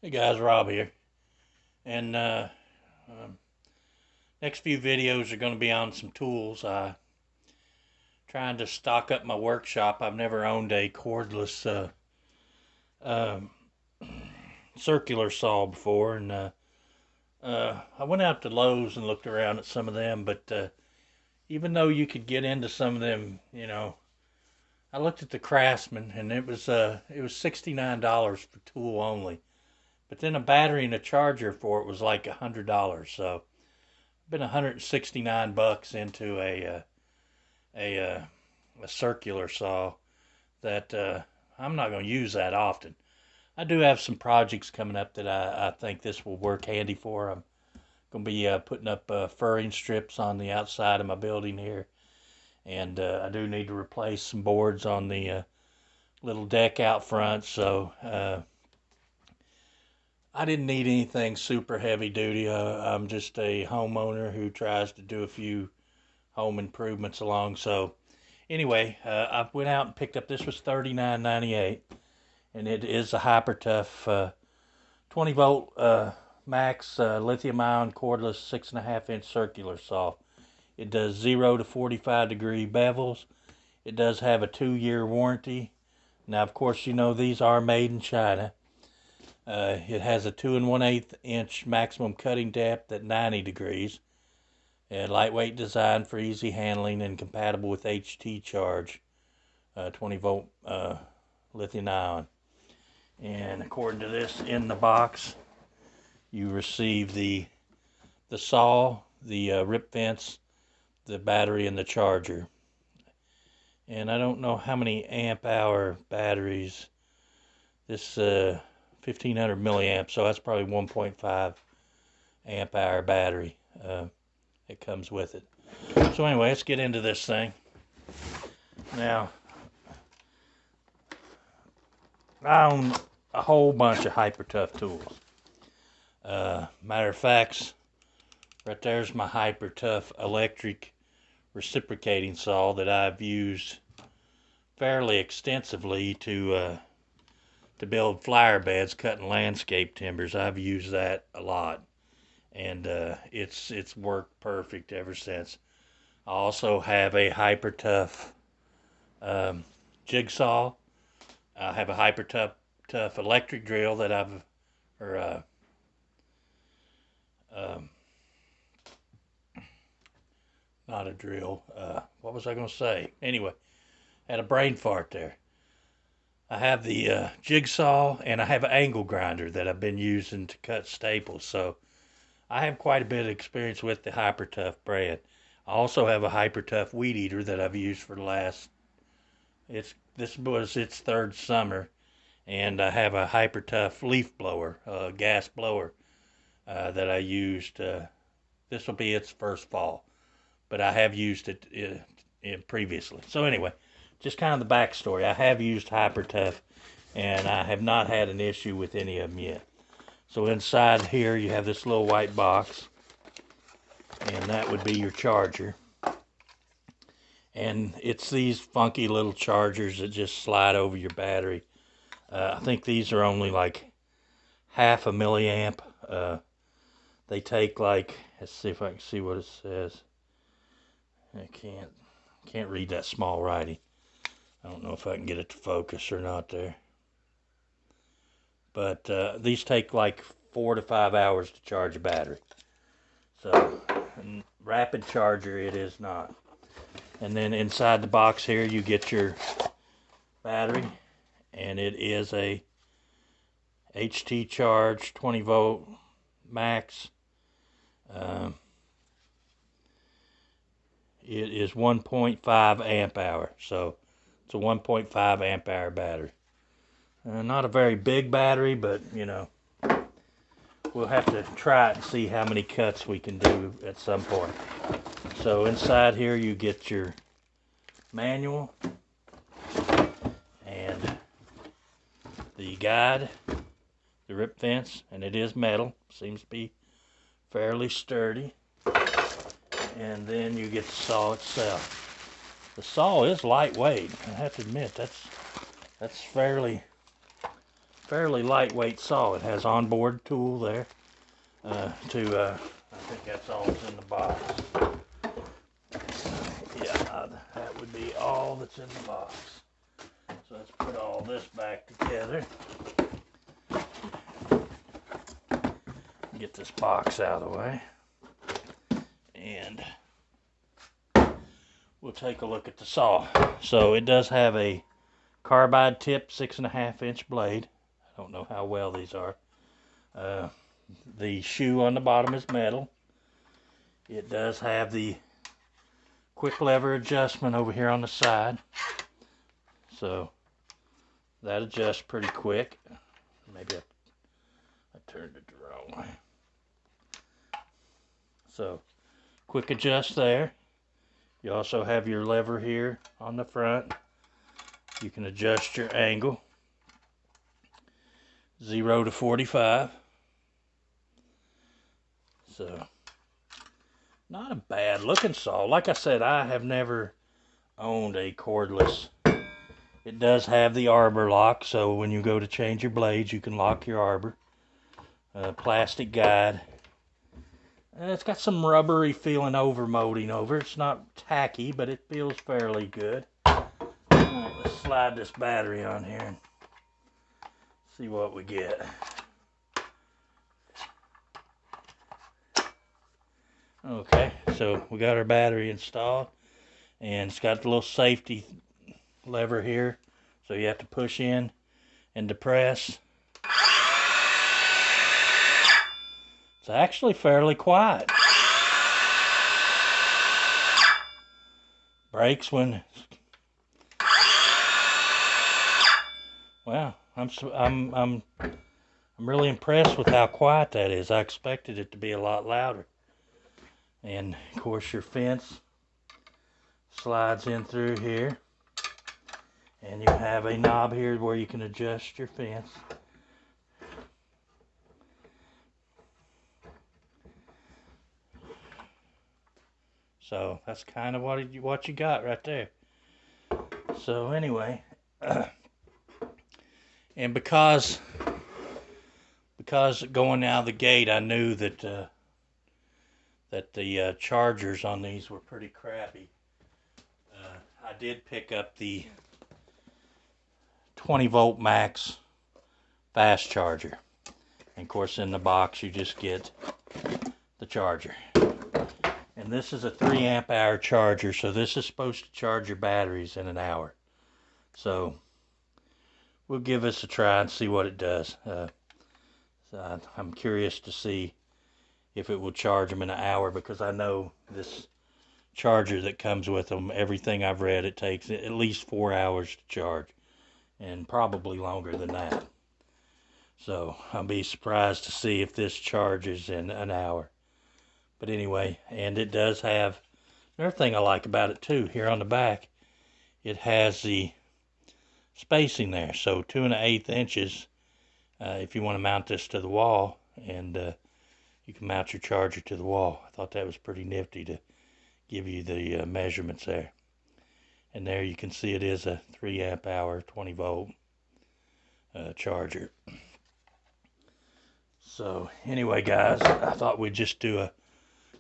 Hey guys, Rob here, and um, next few videos are going to be on some tools. Trying to stock up my workshop. I've never owned a cordless um, circular saw before, and I went out to Lowe's and looked around at some of them. But even though you could get into some of them, I looked at the Craftsman, and it was $69 for tool only. But then a battery and a charger for it was like $100. So been 169 bucks into a uh, a circular saw that I'm not going to use that often. I do have some projects coming up that I think this will work handy for. I'm going to be putting up furring strips on the outside of my building here, and I do need to replace some boards on the little deck out front. So I didn't need anything super heavy duty. I'm just a homeowner who tries to do a few home improvements along. So anyway, I went out and picked up. This was $39.98, and it is a hyper tough 20 volt max lithium ion cordless 6.5 inch circular saw. It does 0 to 45 degree bevels. It does have a 2-year warranty. Now, of course, these are made in China. It has a 2 1/8 inch maximum cutting depth at 90 degrees. A lightweight design for easy handling and compatible with HT charge, 20 volt lithium ion. And according to this in the box, you receive the saw, the rip fence, the battery, and the charger. And I don't know how many amp hour batteries. This 1500 milliamps, so that's probably 1.5 amp hour battery. It comes with it. So anyway, let's get into this thing. Now, I own a whole bunch of hyper tough tools. Matter of fact, right there's my hyper tough electric reciprocating saw that I've used fairly extensively to build flower beds, cutting landscape timbers. I've used that a lot, and it's worked perfect ever since. I also have a hyper tough jigsaw. I have a hyper tough electric drill that I've or um, not a drill. What was I going to say? Anyway, had a brain fart there. I have the jigsaw, and I have an angle grinder that I've been using to cut staples. So I have quite a bit of experience with the hyper tough brand. I also have a hyper tough weed eater that I've used for the last. This was its third summer, and I have a hyper tough leaf blower, gas blower that I used. This will be its first fall, but I have used it previously. So anyway, just kind of the backstory. I have used hyper tough, and I have not had an issue with any of them yet. So inside here you have this little white box, and that would be your charger. And it's these funky little chargers that just slide over your battery. I think these are only like half a milliamp. They take like, let's see if I can see what it says. I can't read that small writing. I don't know if I can get it to focus or not there. But these take like 4 to 5 hours to charge a battery. So, rapid charger it is not. And then inside the box here you get your battery, and it is a HT charge 20 volt max. It is 1.5 amp hour, so it's a 1.5 amp hour battery. Not a very big battery, but we'll have to try it and see how many cuts we can do at some point. So inside here you get your manual and the guide, the rip fence, and it is metal. Seems to be fairly sturdy. And then you get the saw itself. The saw is lightweight. I have to admit that's fairly fairly lightweight saw. It has onboard tool there I think that's all that's in the box. Yeah, that would be all that's in the box. So let's put all this back together. Get this box out of the way. And we'll take a look at the saw. So it does have a carbide tip 6.5-inch blade. I don't know how well these are. The shoe on the bottom is metal. It does have the quick lever adjustment over here on the side. So that adjusts pretty quick. Maybe I turned it the wrong way. So quick adjust there. You also have your lever here on the front. You can adjust your angle. 0 to 45. So not a bad looking saw. Like I said, I have never owned a cordless. It does have the arbor lock, so when you go to change your blades, you can lock your arbor. Plastic guide. It's got some rubbery feeling overmolding over. It's not tacky, but it feels fairly good. Alright, let's slide this battery on here and see what we get. Okay, so we got our battery installed, and it's got the little safety lever here, so you have to push in and depress. It's actually fairly quiet. Brakes when. Wow, I'm really impressed with how quiet that is. I expected it to be a lot louder. And of course your fence slides in through here, and you have a knob here where you can adjust your fence. So that's kind of what you got right there. So anyway, and because going out of the gate, I knew that the chargers on these were pretty crappy. I did pick up the 20-volt max fast charger. And of course in the box you just get the charger. And this is a 3 amp hour charger, so this is supposed to charge your batteries in an hour. So we'll give this a try and see what it does. So I'm curious to see if it will charge them in an hour, because I know this charger that comes with them, everything I've read, it takes at least 4 hours to charge, and probably longer than that. So I'll be surprised to see if this charges in an hour. But anyway, and it does have another thing I like about it too. Here on the back, it has the spacing there, so 2 1/8 inches if you want to mount this to the wall, and you can mount your charger to the wall. I thought that was pretty nifty to give you the measurements there. And there you can see it is a 3 amp hour 20-volt charger. So anyway guys, I thought we'd just do a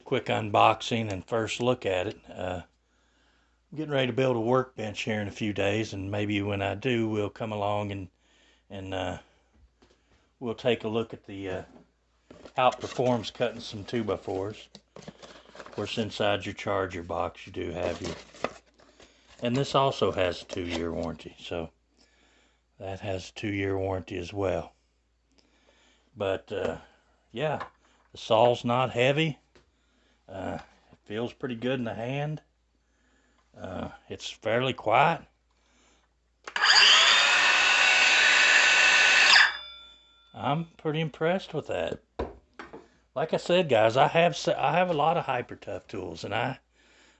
quick unboxing and first look at it. I'm getting ready to build a workbench here in a few days, and maybe when I do, we'll come along and we'll take a look at the how it performs cutting some 2x4s. Of course, inside your charger box you do have your, and this also has a 2-year warranty, so that has a 2-year warranty as well. But yeah, the saw's not heavy. It feels pretty good in the hand. It's fairly quiet. I'm pretty impressed with that. Like I said, guys, I have a lot of Hyper Tough tools, and I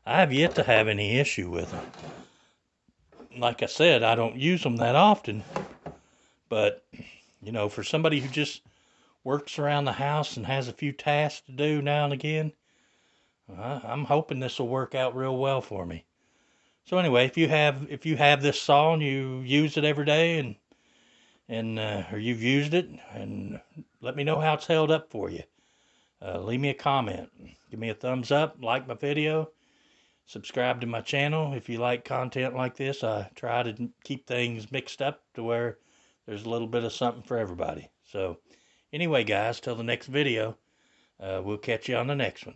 have yet to have any issue with them. Like I said, I don't use them that often, but you know, for somebody who just works around the house and has a few tasks to do now and again, I'm hoping this will work out real well for me. So anyway, if you have this saw and you use it every day, and or you've used it, and let me know how it's held up for you. Leave me a comment. Give me a thumbs up, like my video, subscribe to my channel if you like content like this. I try to keep things mixed up to where there's a little bit of something for everybody. So anyway, guys, till the next video, we'll catch you on the next one.